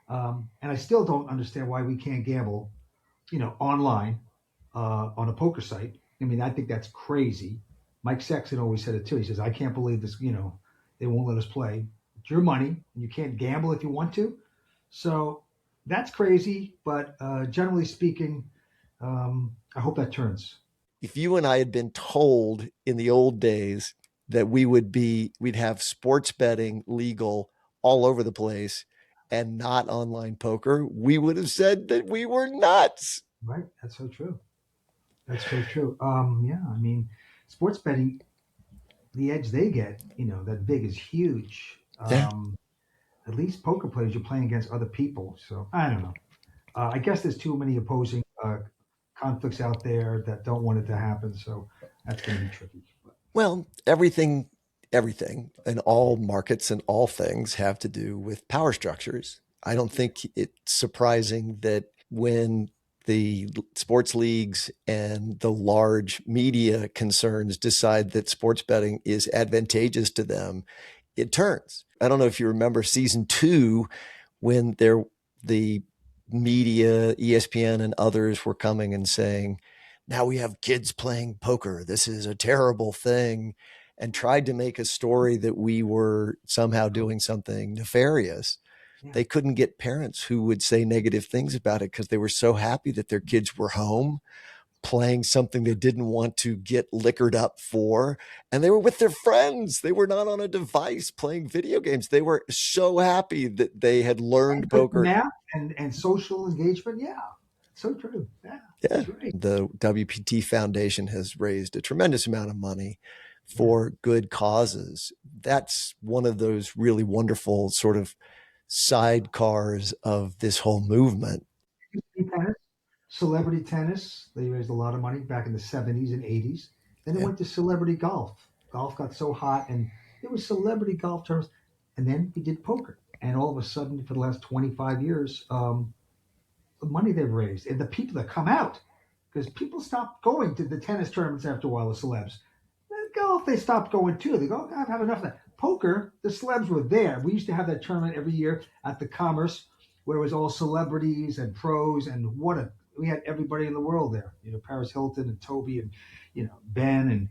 And I still don't understand why we can't gamble, online, on a poker site. I mean, I think that's crazy. Mike Sexton always said it too. He says, "I can't believe this. They won't let us play. It's your money, and you can't gamble if you want to." So that's crazy. But generally speaking, I hope that turns. If you and I had been told in the old days that we'd have sports betting legal all over the place and not online poker, we would have said that we were nuts. Right? That's so true. That's so true. Yeah, I mean, sports betting, the edge they get, that big is huge. Yeah. At least poker players, you're playing against other people. So I don't know. I guess there's too many opposing conflicts out there that don't want it to happen. So that's going to be tricky. But, Well, everything and all markets and all things have to do with power structures. I don't think it's surprising that when the sports leagues and the large media concerns decide that sports betting is advantageous to them, it turns. I don't know if you remember season 2 when the media, ESPN and others were coming and saying, now we have kids playing poker. This is a terrible thing, and tried to make a story that we were somehow doing something nefarious. yeah. They couldn't get parents who would say negative things about it because they were so happy that their kids were home playing something they didn't want to get liquored up for. And they were with their friends. They were not on a device playing video games. They were so happy that they had learned poker. Math and social engagement. Yeah. So true. Yeah. Yeah. The WPT Foundation has raised a tremendous amount of money for good causes. That's one of those really wonderful sort of sidecars of this whole movement. Tennis, celebrity tennis. They raised a lot of money back in the 70s and 80s. Then it went to celebrity golf. Golf got so hot, and it was celebrity golf tournaments. And then we did poker. And all of a sudden, for the last 25 years, the money they've raised and the people that come out, because people stopped going to the tennis tournaments after a while, the celebs. Golf, they stopped going too. They go, I've had enough of that. Poker, the celebs were there. We used to have that tournament every year at the Commerce, where it was all celebrities and pros, and we had everybody in the world there. Paris Hilton and Toby and Ben and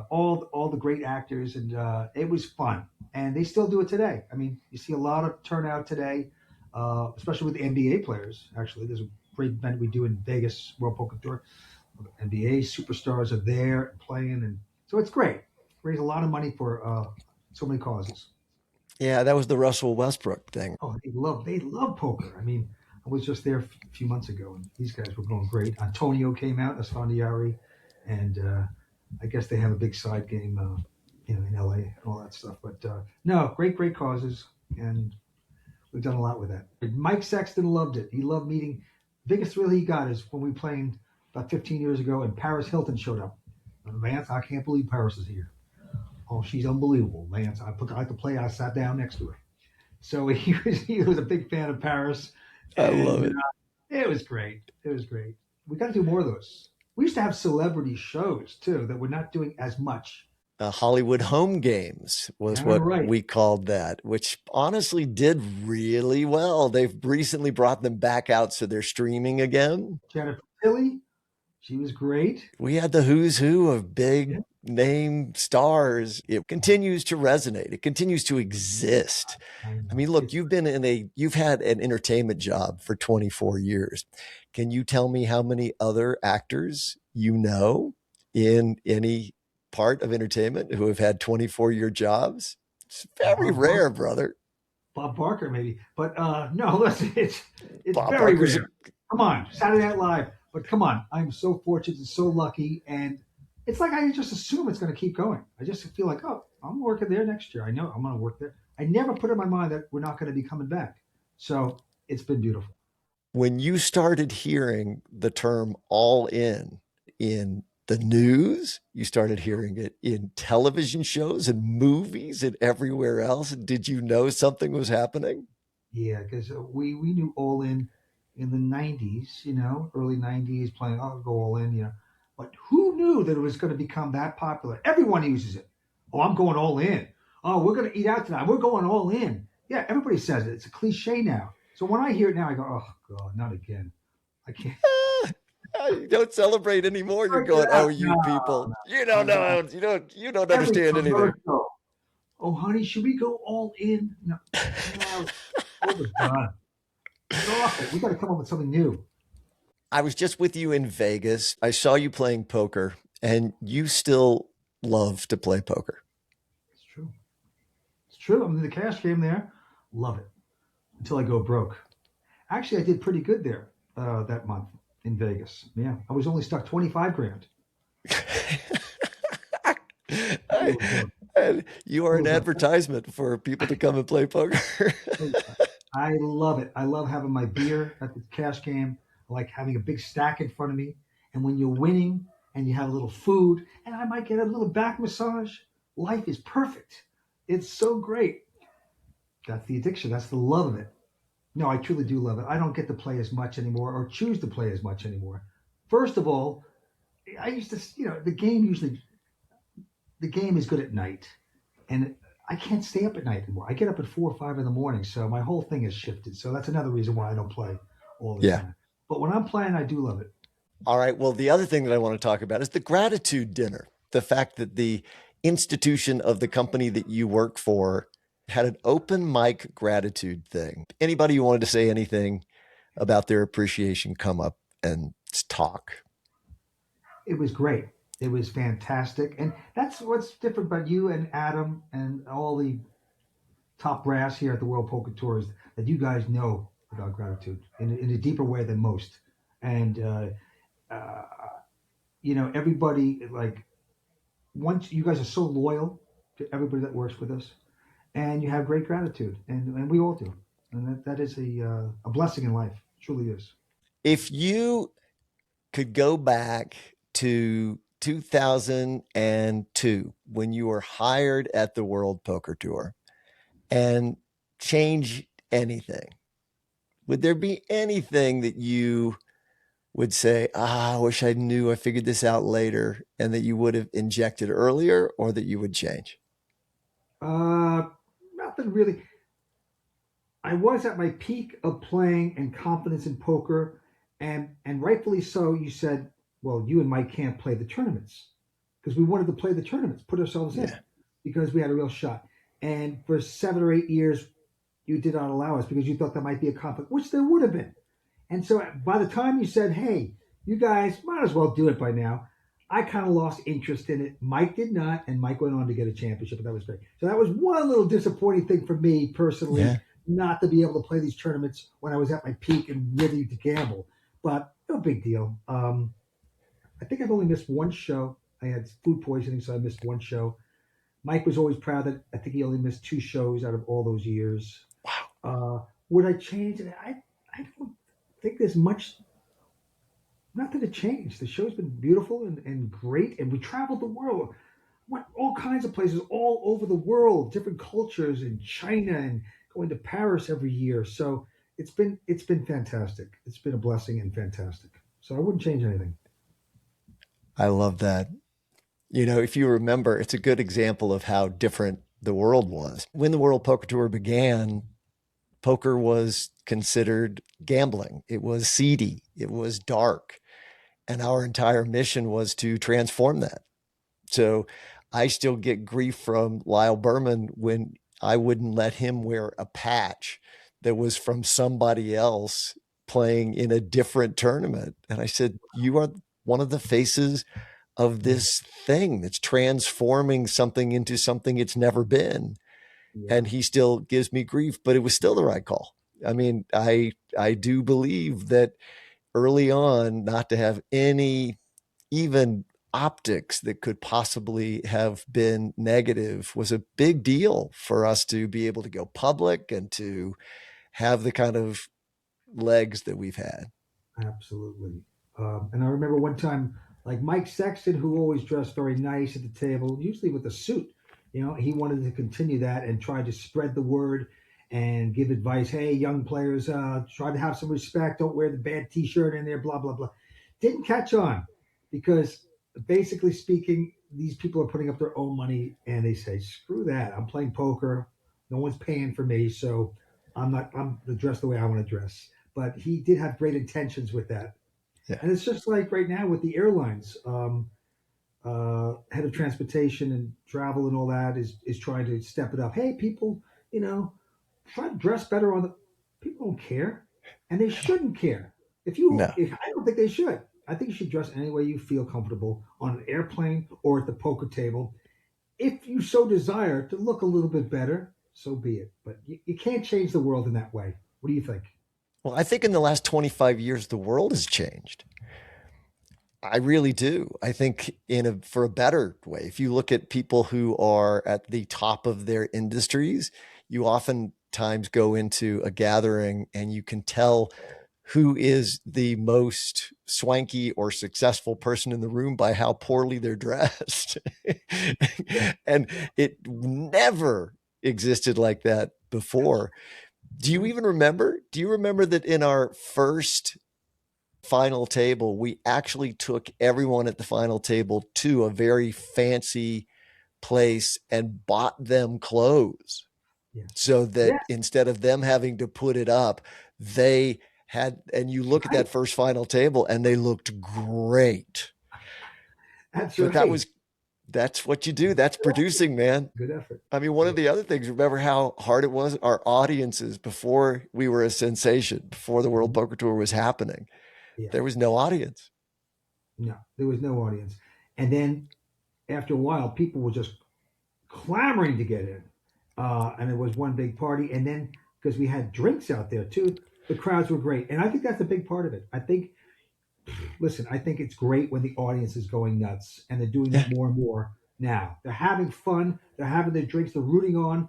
all the great actors, and it was fun. And they still do it today. I mean, you see a lot of turnout today, especially with the NBA players. Actually, there's a great event we do in Vegas, World Poker Tour. NBA superstars are there and playing, and so it's great. Raise a lot of money for so many causes. Yeah, that was the Russell Westbrook thing. Oh, they love poker. I mean, I was just there a few months ago, and these guys were going great. Antonio came out, Esfandiari, and I guess they have a big side game, in LA and all that stuff. But no, great causes, and we've done a lot with that. Mike Sexton loved it. He loved meeting. Biggest thrill he got is when we played about 15 years ago, and Paris Hilton showed up. Vance, I can't believe Paris is here. Oh, she's unbelievable, Lance. I like to play. I sat down next to her. So he was a big fan of Paris. I love it. It was great. It was great. We got to do more of those. We used to have celebrity shows too that we're not doing as much. Hollywood Home Games was what we called that, which honestly did really well. They've recently brought them back out, so they're streaming again. Jennifer Tilly, she was great. We had the who's who of big name stars. It continues to resonate. It continues to exist. I mean, look, you've had an entertainment job for 24 years. Can you tell me how many other actors you know in any part of entertainment who have had 24-year jobs? It's very rare, brother. Bob Barker, maybe. But no, listen, it's very rare. Come on, Saturday Night Live. But come on, I'm so fortunate and so lucky. And it's like I just assume it's going to keep going. I just feel like, oh, I'm working there next year. I know I'm going to work there. I never put in my mind that we're not going to be coming back. So it's been beautiful. When you started hearing the term all in the news, you started hearing it in television shows and movies and everywhere else, did you know something was happening? Yeah, because we knew all in the 90s, early 90s, playing, I'll go all in, But who knew that it was going to become that popular? Everyone uses it. Oh, I'm going all in. oh, we're going to eat out tonight. We're going all in. Yeah, everybody says it. It's a cliche now. So when I hear it now, I go, oh God, not again. I can't. You don't celebrate anymore. You're Break it going, oh, out. you No, people, you no, don't no. know, you don't Every understand anything. commercial. Oh, honey, should we go all in? No, no, overdone. Stop it. We got to come up with something new. I was just with you in Vegas. I saw you playing poker, and you still love to play poker. It's true. It's true. I'm in the cash game there. Love it until I go broke. Actually, I did pretty good there that month in Vegas. Yeah, I was only stuck 25 grand. I- and you are an advertisement for people to come and play poker. I love it. I love having my beer at the cash game. I like having a big stack in front of me. And when you're winning and you have a little food, and I might get a little back massage, life is perfect. It's so great. That's the addiction. That's the love of it. No, I truly do love it. I don't get to play as much anymore or choose to play as much anymore. First of all, I used to, the game is good at night. And I can't stay up at night anymore. I get up at 4 or 5 in the morning, so my whole thing has shifted. So that's another reason why I don't play all the time. But when I'm playing, I do love it. All right. Well, the other thing that I want to talk about is the gratitude dinner. The fact that the institution of the company that you work for had an open mic gratitude thing. Anybody who wanted to say anything about their appreciation, come up and talk. It was great. It was fantastic. And that's what's different about you and Adam and all the top brass here at the World Poker Tour is that you guys know about gratitude in a deeper way than most. And, uh, everybody, like, once you guys are so loyal to everybody that works with us, and you have great gratitude, and we all do. And that is a blessing in life. It truly is. If you could go back to 2002 when you were hired at the World Poker Tour and change anything, would there be anything that you would say, I wish I knew, I figured this out later, and that you would have injected earlier, or that you would change? Nothing really. I was at my peak of playing and confidence in poker, and rightfully so. You said, well, you and Mike can't play the tournaments because we wanted to play the tournaments, put ourselves in because we had a real shot. And for 7 or 8 years, you did not allow us because you thought that might be a conflict, which there would have been. And so by the time you said, hey, you guys might as well do it by now, I kind of lost interest in it. Mike did not, and Mike went on to get a championship, and that was great. So that was one little disappointing thing for me personally, not to be able to play these tournaments when I was at my peak and ready to gamble. But no big deal. I think I've only missed one show. I had food poisoning, so I missed one show. Mike was always proud that I think he only missed 2 shows out of all those years. Wow. Would I change it? I don't think there's nothing to change. The show's been beautiful and great, and we traveled the world, went all kinds of places all over the world, different cultures in China and going to Paris every year. So it's been fantastic. It's been a blessing and fantastic. So I wouldn't change anything. I love that. If you remember, it's a good example of how different the world was. When the World Poker Tour began, poker was considered gambling. It was seedy. It was dark. And our entire mission was to transform that. So I still get grief from Lyle Berman when I wouldn't let him wear a patch that was from somebody else playing in a different tournament. And I said, you are one of the faces of this thing that's transforming something into something it's never been. Yeah. And he still gives me grief, but it was still the right call. I mean, I do believe that early on, not to have any even optics that could possibly have been negative was a big deal for us to be able to go public and to have the kind of legs that we've had. Absolutely. And I remember one time, like Mike Sexton, who always dressed very nice at the table, usually with a suit, he wanted to continue that and try to spread the word and give advice. Hey, young players, try to have some respect. Don't wear the bad T-shirt in there, blah, blah, blah. Didn't catch on because basically speaking, these people are putting up their own money and they say, screw that. I'm playing poker. No one's paying for me. So I'm to dress the way I want to dress. But he did have great intentions with that. Yeah. And it's just like right now with the airlines, head of transportation and travel and all that is trying to step it up. Hey, people, you know, try to dress better on the. People don't care, and they shouldn't care. No. If I don't think they should. I think you should dress any way you feel comfortable on an airplane or at the poker table. If you so desire to look a little bit better, so be it. But you can't change the world in that way. What do you think? Well, I think in the last 25 years, the world has changed. I really do. I think for a better way. If you look at people who are at the top of their industries, you oftentimes go into a gathering and you can tell who is the most swanky or successful person in the room by how poorly they're dressed. Yeah, And it never existed like that before. Do you even remember? Do you remember that in our first final table, we actually took everyone at the final table to a very fancy place and bought them clothes yeah, so yeah. that instead of them having to put it up, they had, and you look at Right. that first final table and they looked great. That's But right. that's what you do. That's producing, man. Good effort. I mean, one Yeah, of the other things, remember how hard it was? Our audiences before we were a sensation, before the World mhm, Poker Tour was happening, yeah. there was no audience. No, there was no audience. And then after a while, people were just clamoring to get in. And it was one big party. And then because we had drinks out there too, the crowds were great. And I think that's a big part of it. Listen, I think it's great when the audience is going nuts, and they're doing Yeah. that more and more now. They're having fun, they're having their drinks, they're rooting on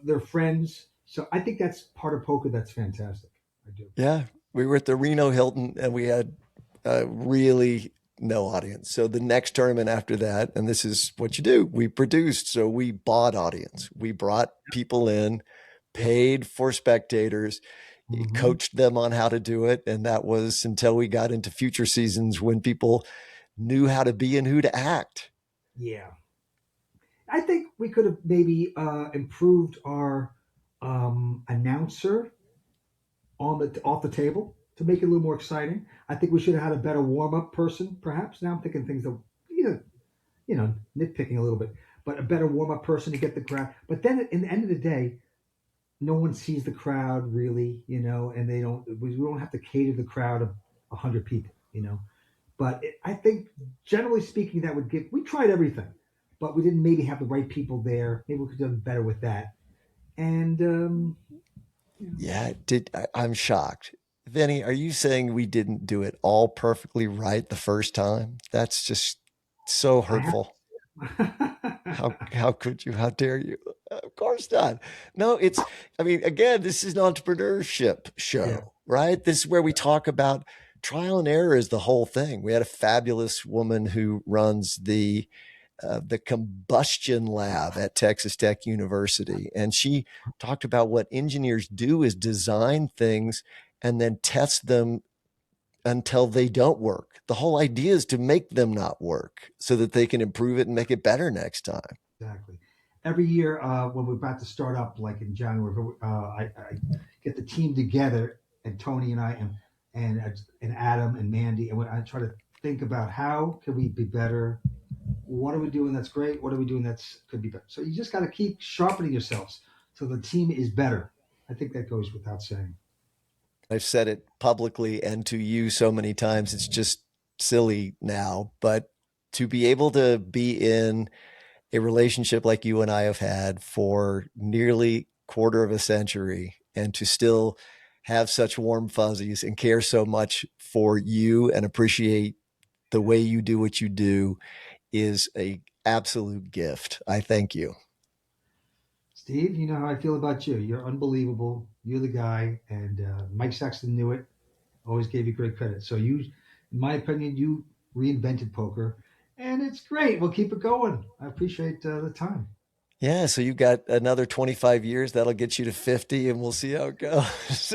their friends. So I think that's part of poker that's fantastic. I do. Yeah. We were at the Reno Hilton and we had really no audience. So the next tournament after that, and this is what you do, we produced. So we bought audience. We brought people in, Yep. paid for spectators, Hmm. coached them on how to do it. And that was until we got into future seasons when people knew how to be and who to act. Yeah. I think we could have maybe improved our announcer on the off the table to make it a little more exciting. I think we should have had a better warm up person, perhaps. Now I'm thinking things that nitpicking a little bit, but a better warm up person to get the crowd. But then in the end of the day, no one sees the crowd really, and we don't have to cater the crowd of 100 people. But I think generally speaking, that would give. We tried everything, but we didn't maybe have the right people there. Maybe we could have done better with that. And Yeah, I'm shocked. Vinny, are you saying we didn't do it all perfectly right the first time? That's just so I have. hurtful. How could you? How dare you? Of course not. No, I mean, again, this is an entrepreneurship Yeah. show, right? This is where we talk about trial and error is the whole thing. We had a fabulous woman who runs the combustion lab at Texas Tech University. And she talked about what engineers do is design things and then test them until they don't work. The whole idea is to make them not work so that they can improve it and make it better next time. Exactly. Every year, when we're about to start up, like in January, I get the team together, and Tony and I, and Adam and Mandy, and I try to think about how can we be better. What are we doing that's great? What are we doing that's could be better? So you just got to keep sharpening yourselves so the team is better. I think that goes without saying. I've said it publicly and to you so many times, it's just silly now. But to be able to be in a relationship like you and I have had for nearly quarter of a century and to still have such warm fuzzies and care so much for you and appreciate the way you do what you do is a absolute gift. I thank you. Steve, you know how I feel about you. You're unbelievable. You're the guy, and Mike Sexton knew it. Always gave you great credit. So you, in my opinion, you reinvented poker, and it's great. We'll keep it going. I appreciate the time. Yeah, so you got another 25 years. That'll get you to 50, and we'll see how it goes.